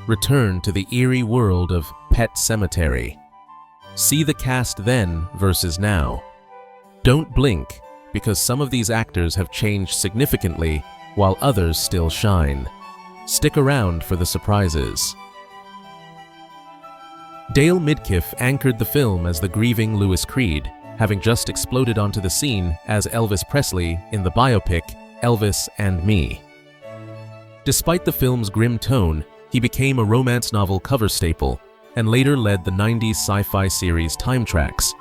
return to the eerie world of Pet Sematary. See the cast then versus now. Don't blink, because some of these actors have changed significantly while others still shine. Stick around for the surprises. Dale Midkiff anchored the film as the grieving Louis Creed, having just exploded onto the scene as Elvis Presley in the biopic Elvis and Me. Despite the film's grim tone, he became a romance novel cover staple and later led the 90s sci-fi series Time Tracks.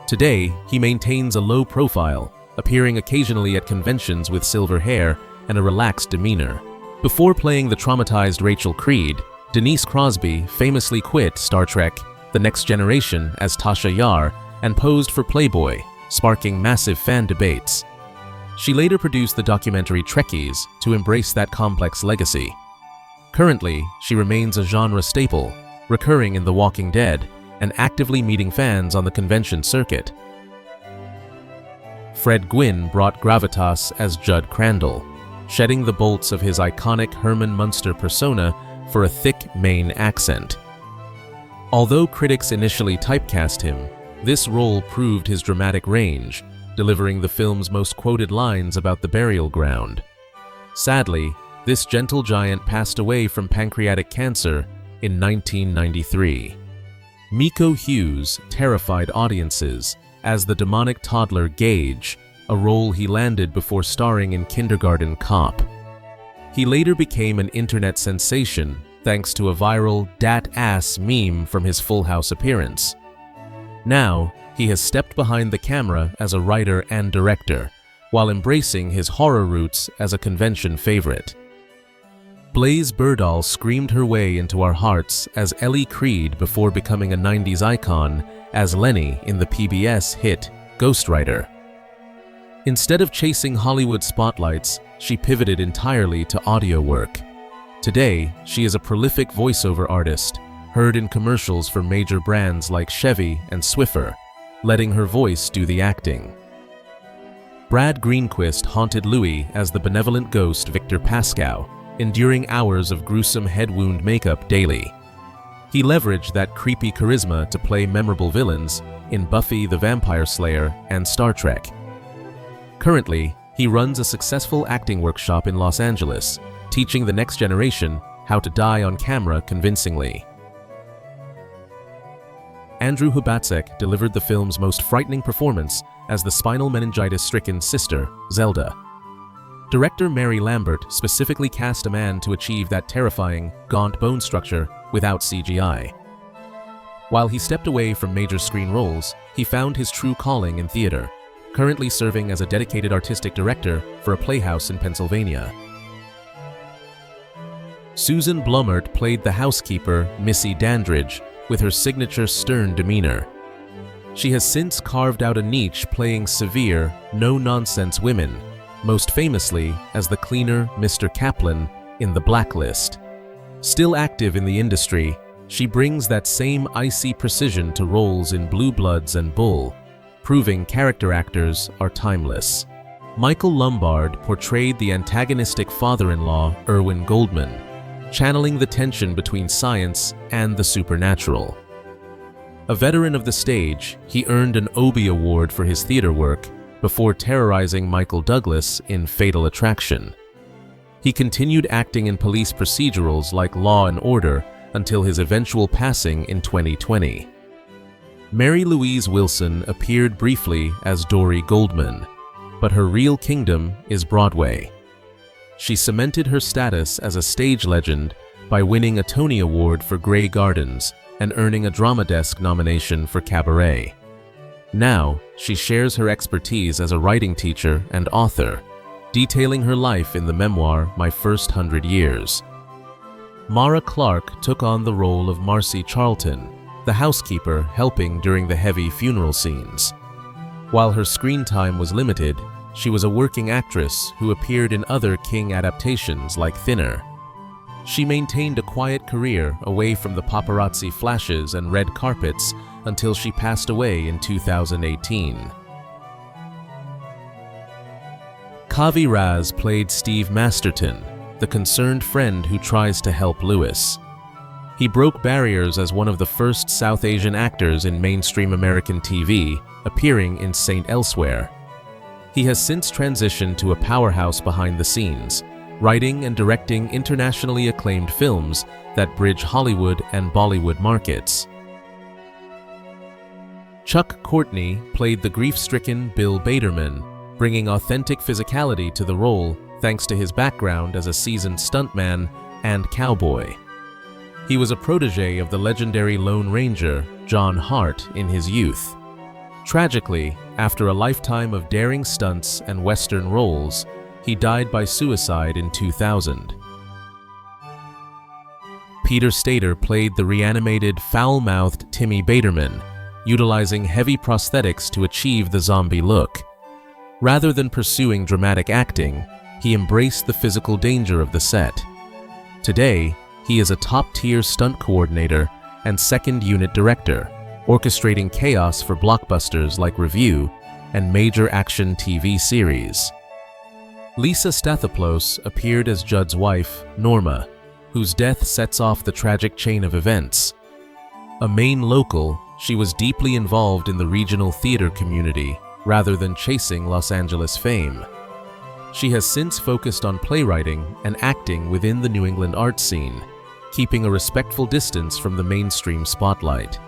Today, he maintains a low profile, appearing occasionally at conventions with silver hair and a relaxed demeanor. Before playing the traumatized Rachel Creed, Denise Crosby famously quit Star Trek: The Next Generation as Tasha Yar and posed for Playboy, sparking massive fan debates. She later produced the documentary Trekkies to embrace that complex legacy. Currently, she remains a genre staple, recurring in The Walking Dead and actively meeting fans on the convention circuit. Fred Gwynne brought gravitas as Judd Crandall, shedding the bolts of his iconic Herman Munster persona for a thick Maine accent. Although critics initially typecast him, this role proved his dramatic range, delivering the film's most quoted lines about the burial ground. Sadly, this gentle giant passed away from pancreatic cancer in 1993. Miko Hughes terrified audiences as the demonic toddler Gage, a role he landed before starring in Kindergarten Cop. He later became an internet sensation thanks to a viral "dat ass" meme from his Full House appearance. Now, he has stepped behind the camera as a writer and director, while embracing his horror roots as a convention favorite. Blaise Burdall screamed her way into our hearts as Ellie Creed before becoming a 90s icon as Lenny in the PBS hit Ghostwriter. Instead of chasing Hollywood spotlights, she pivoted entirely to audio work. Today, she is a prolific voiceover artist, heard in commercials for major brands like Chevy and Swiffer, letting her voice do the acting. Brad Greenquist haunted Louis as the benevolent ghost Victor Pascow, enduring hours of gruesome head wound makeup daily. He leveraged that creepy charisma to play memorable villains in Buffy the Vampire Slayer and Star Trek. Currently, he runs a successful acting workshop in Los Angeles, teaching the next generation how to die on camera convincingly. Andrew Hubatsek delivered the film's most frightening performance as the spinal meningitis-stricken sister, Zelda. Director Mary Lambert specifically cast a man to achieve that terrifying, gaunt bone structure without CGI. While he stepped away from major screen roles, he found his true calling in theater, currently serving as a dedicated artistic director for a playhouse in Pennsylvania. Susan Blumert played the housekeeper, Missy Dandridge, with her signature stern demeanor. She has since carved out a niche playing severe, no-nonsense women, most famously as the cleaner Mr. Kaplan in The Blacklist. Still active in the industry, she brings that same icy precision to roles in Blue Bloods and Bull, proving character actors are timeless. Michael Lombard portrayed the antagonistic father-in-law, Erwin Goldman, channeling the tension between science and the supernatural. A veteran of the stage, he earned an Obie Award for his theater work before terrorizing Michael Douglas in Fatal Attraction. He continued acting in police procedurals like Law and Order until his eventual passing in 2020. Mary Louise Wilson appeared briefly as Dory Goldman, but her real kingdom is Broadway. She cemented her status as a stage legend by winning a Tony Award for Grey Gardens and earning a Drama Desk nomination for Cabaret. Now, she shares her expertise as a writing teacher and author, detailing her life in the memoir My First 100 Years. Mara Clarke took on the role of Marcy Charlton, the housekeeper helping during the heavy funeral scenes. While her screen time was limited, she was a working actress who appeared in other King adaptations like Thinner. She maintained a quiet career away from the paparazzi flashes and red carpets until she passed away in 2018. Kavi Raz played Steve Masterton, the concerned friend who tries to help Louis. He broke barriers as one of the first South Asian actors in mainstream American TV, appearing in Saint Elsewhere. He has since transitioned to a powerhouse behind the scenes, writing and directing internationally acclaimed films that bridge Hollywood and Bollywood markets. Chuck Courtney played the grief-stricken Bill Baderman, bringing authentic physicality to the role thanks to his background as a seasoned stuntman and cowboy. He was a protege of the legendary Lone Ranger, John Hart, in his youth. Tragically, after a lifetime of daring stunts and Western roles, he died by suicide in 2000. Peter Stater played the reanimated, foul-mouthed Timmy Baderman, utilizing heavy prosthetics to achieve the zombie look. Rather than pursuing dramatic acting, he embraced the physical danger of the set. Today, he is a top-tier stunt coordinator and second-unit director, orchestrating chaos for blockbusters like Review and major action TV series. Lisa Stathopoulos appeared as Judd's wife, Norma, whose death sets off the tragic chain of events. A Maine local, she was deeply involved in the regional theater community rather than chasing Los Angeles fame. She has since focused on playwriting and acting within the New England art scene, keeping a respectful distance from the mainstream spotlight.